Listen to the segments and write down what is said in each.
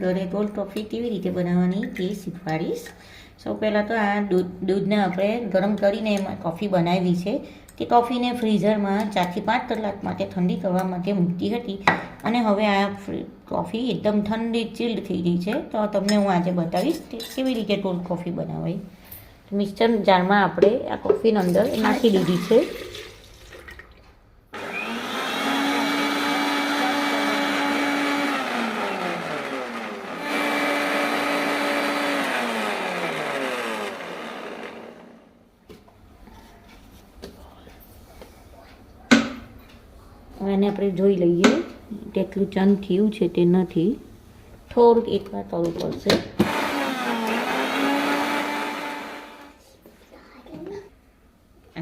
ઘરે cold coffee કેવી રીતે બનાવવાની તે શીખવાડીશ. સૌ પહેલાં તો આ દૂધને આપણે ગરમ કરીને એમાં કોફી બનાવી છે. તે કોફીને ફ્રીઝરમાં 4 થી 5 કલાક માટે ઠંડી કરવા માટે મૂકી હતી અને હવે આ કોફી એકદમ ઠંડી ચિલ્ડ થઈ ગઈ છે. તો તમને હું આજે બતાવીશ કે કેવી રીતે કોલ્ડ કોફી બનાવાય. મિક્સર જારમાં આપણે આ કોફીની અંદર નાખી દીધી છે. એને આપણે જોઈ લઈએ કેટલું ચન થયું છે તે નથી, થોડુંક એકવાર કરવું પડશે.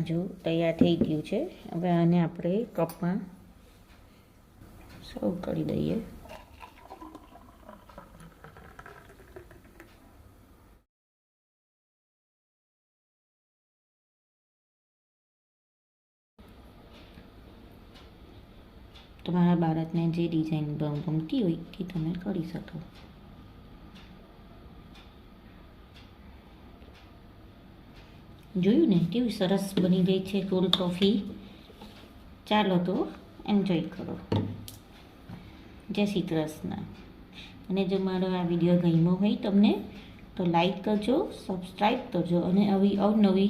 જો તૈયાર થઈ ગયું છે. હવે આને આપણે કપમાં સર્વ કરી દઈએ. તમારા બાળકને જે ડિઝાઇન ગમતી હોય તે તમે કરી શકો. જોયું ને કેવી સરસ બની ગઈ છે કોલ્ડ કોફી. ચાલો તો એન્જોય કરો. જય શ્રી કૃષ્ણ. અને જો મારો આ વિડીયો ગમ્યો હોય તમને તો લાઈક કરજો, સબસ્ક્રાઈબ કરજો અને આવી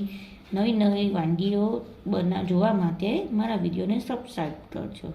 નવી વાનગીઓ જોવા માટે મારા વિડીયોને સબસ્ક્રાઈબ કરજો.